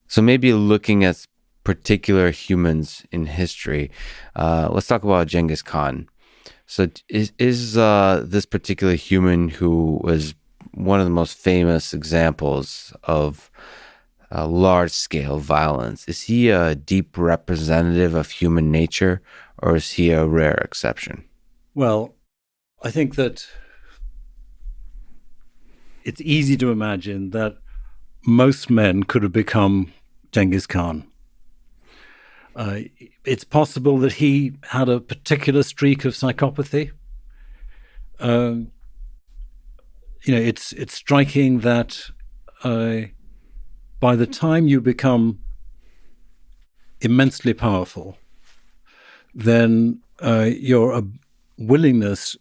So maybe looking at particular humans in history, let's talk about Genghis Khan. So is this particular human who was one of the most famous examples of large-scale violence, is he a deep representative of human nature, or is he a rare exception? Well, I think that it's easy to imagine that most men could have become Genghis Khan. It's possible that he had a particular streak of psychopathy. Um, it's striking that by the time you become immensely powerful, then your willingness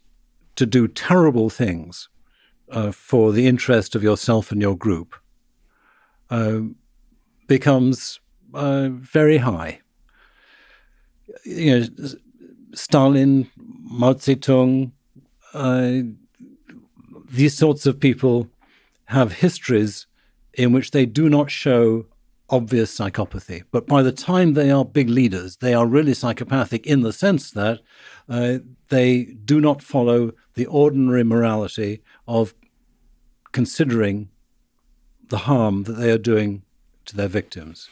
to do terrible things for the interest of yourself and your group becomes very high. Stalin, Mao Zedong, these sorts of people have histories in which they do not show obvious psychopathy. But by the time they are big leaders, they are really psychopathic in the sense that they do not follow the ordinary morality of considering the harm that they are doing to their victims.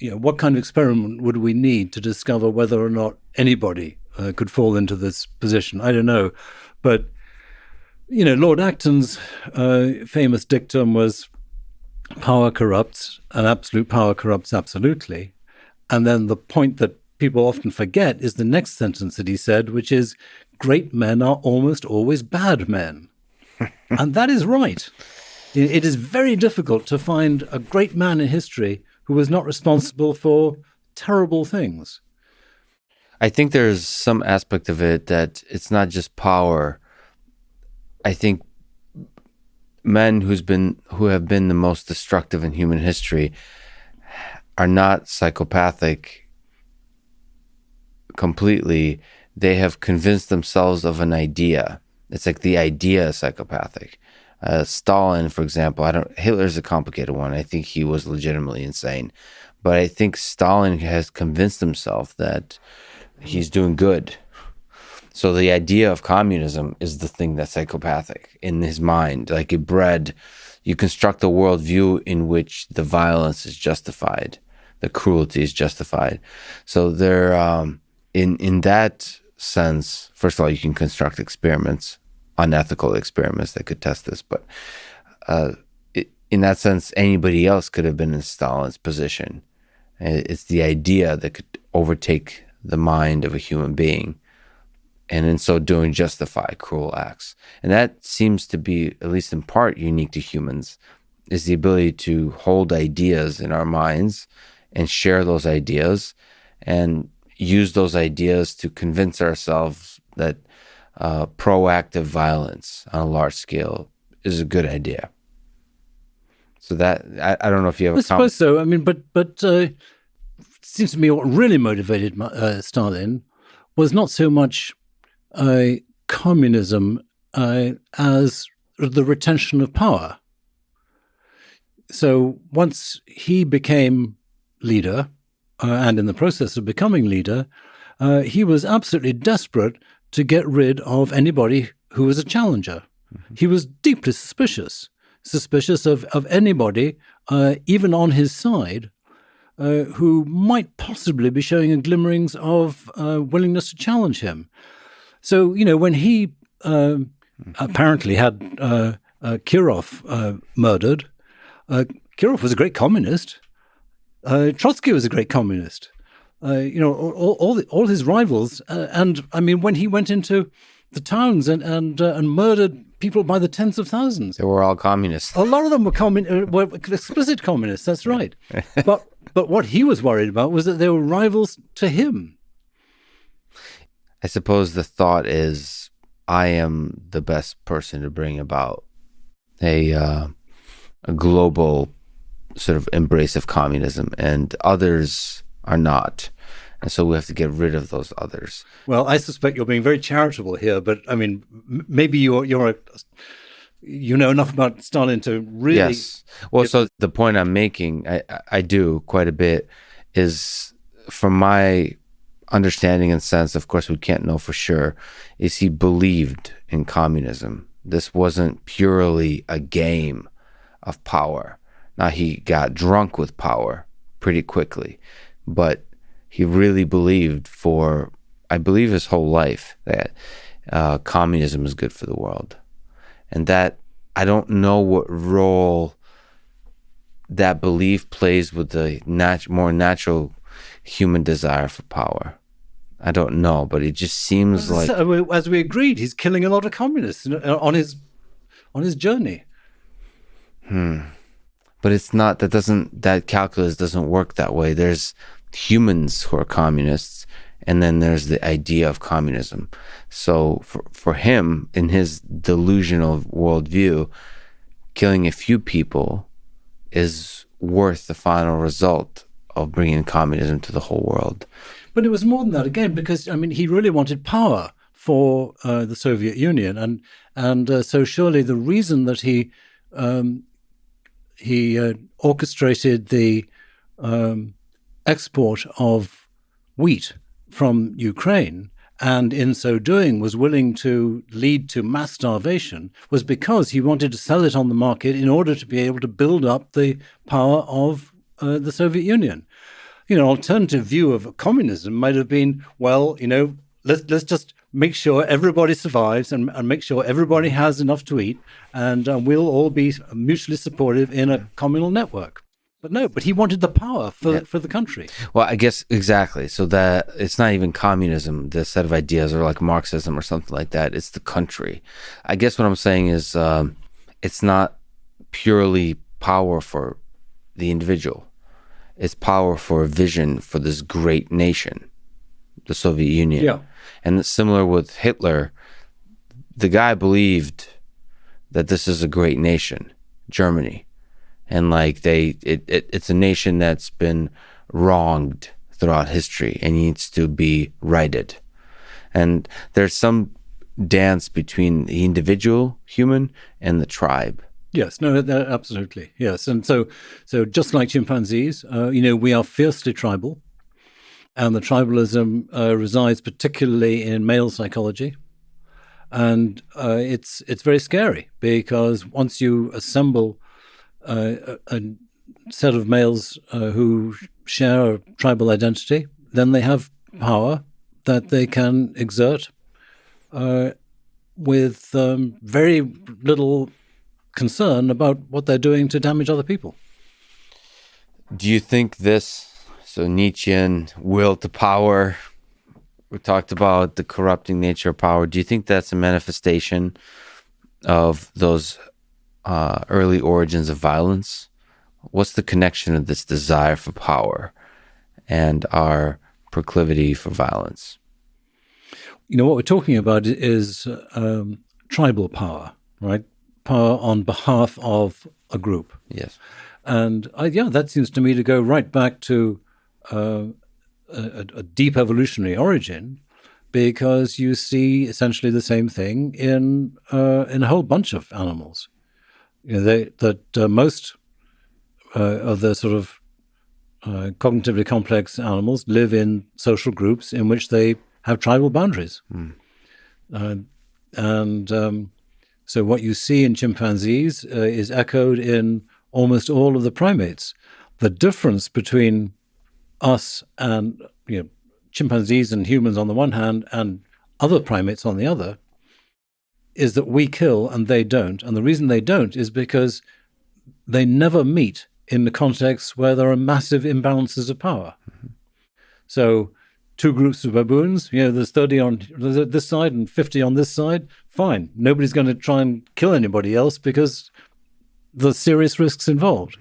What kind of experiment would we need to discover whether or not anybody could fall into this position? I don't know. But, Lord Acton's famous dictum was power corrupts, and absolute power corrupts absolutely. And then the point that people often forget is the next sentence that he said, which is, great men are almost always bad men. And that is right. It is very difficult to find a great man in history who was not responsible for terrible things. I think there's some aspect of it that it's not just power. I think men who have been the most destructive in human history are not psychopathic completely. They have convinced themselves of an idea. It's like the idea is psychopathic. Stalin, for example, Hitler's a complicated one. I think he was legitimately insane. But I think Stalin has convinced himself that he's doing good. So the idea of communism is the thing that's psychopathic in his mind. Like you construct a worldview in which the violence is justified, the cruelty is justified. So there, in that sense, first of all, you can construct experiments, unethical experiments that could test this. But in that sense, anybody else could have been in Stalin's position. It's the idea that could overtake the mind of a human being, and in so doing justify cruel acts. And that seems to be, at least in part, unique to humans, is the ability to hold ideas in our minds and share those ideas and use those ideas to convince ourselves that proactive violence on a large scale is a good idea. So that, I don't know if you have I suppose so. I mean, but it seems to me what really motivated Stalin was not so much communism as the retention of power. So once he became leader, and in the process of becoming leader, he was absolutely desperate to get rid of anybody who was a challenger. Mm-hmm. He was deeply suspicious of anybody, even on his side, who might possibly be showing glimmerings of willingness to challenge him. So, when he apparently had Kirov murdered, Kirov was a great communist. Trotsky was a great communist. All his rivals. And I mean, when he went into the towns and murdered people by the tens of thousands, they were all communists. A lot of them were explicit communists. That's right. But what he was worried about was that they were rivals to him. I suppose the thought is, I am the best person to bring about a global sort of embrace of communism, and others are not. And so we have to get rid of those others. Well, I suspect you're being very charitable here, but I mean, maybe you're you know enough about Stalin to really. Yes. Well, so the point I'm making, I do quite a bit, is from my understanding and sense, of course, we can't know for sure, is he believed in communism. This wasn't purely a game of power. Now, he got drunk with power pretty quickly, but he really believed for, I believe, his whole life that communism is good for the world. And that, I don't know what role that belief plays with the more natural human desire for power. I don't know, but it just seems like, As we agreed, he's killing a lot of communists on his journey. but it's not, that calculus doesn't work that way. There's humans who are communists, and then there's the idea of communism. So for him, in his delusional worldview, killing a few people is worth the final result of bringing communism to the whole world. But it was more than that again, because I mean, he really wanted power for the Soviet Union, and so surely the reason that he orchestrated the export of wheat from Ukraine, and in so doing was willing to lead to mass starvation, was because he wanted to sell it on the market in order to be able to build up the power of the Soviet Union. You know, an alternative view of communism might have been, well, you know, let's just make sure everybody survives and make sure everybody has enough to eat, and we'll all be mutually supportive in a communal network. But no, but he wanted the power for the country. Well, I guess exactly. So that it's not even communism, the set of ideas, or like Marxism or something like that. It's the country. I guess what I'm saying is it's not purely power for the individual. It's power for a vision for this great nation, the Soviet Union. Yeah. And it's similar with Hitler. The guy believed that this is a great nation, Germany. And like it's a nation that's been wronged throughout history and needs to be righted. And there's some dance between the individual human and the tribe. Yes, no, absolutely, yes. And so just like chimpanzees, you know, we are fiercely tribal, and the tribalism resides particularly in male psychology, and it's very scary because once you assemble a set of males who share a tribal identity, then they have power that they can exert with very little concern about what they're doing to damage other people. Do you think this, so Nietzschean will to power, we talked about the corrupting nature of power, do you think that's a manifestation of those early origins of violence? What's the connection of this desire for power and our proclivity for violence? You know, what we're talking about is tribal power, right? Power on behalf of a group. Yes. And that seems to me to go right back to a deep evolutionary origin, because you see essentially the same thing in a whole bunch of animals. You know, most of the sort of cognitively complex animals live in social groups in which they have tribal boundaries. So what you see in chimpanzees is echoed in almost all of the primates. The difference between us and, you know, chimpanzees and humans on the one hand and other primates on the other is that we kill and they don't. And the reason they don't is because they never meet in the context where there are massive imbalances of power. So two groups of baboons, you know, there's 30 on this side and 50 on this side, fine. Nobody's going to try and kill anybody else because there's serious risks involved.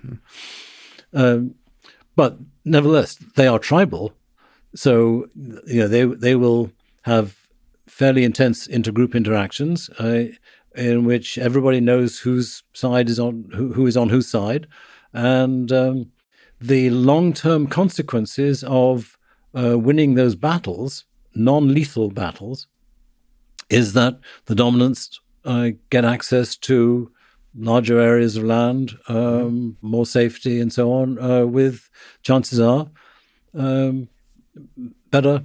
But nevertheless, they are tribal. So, you know, they will have fairly intense intergroup interactions in which everybody knows whose side is on, who is on whose side. And the long-term consequences of winning those battles, non-lethal battles, is that the dominant get access to larger areas of land, more safety, and so on, with chances are better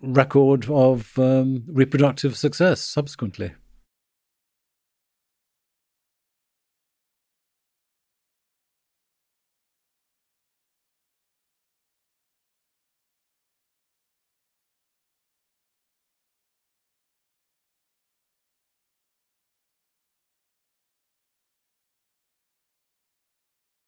record of reproductive success subsequently.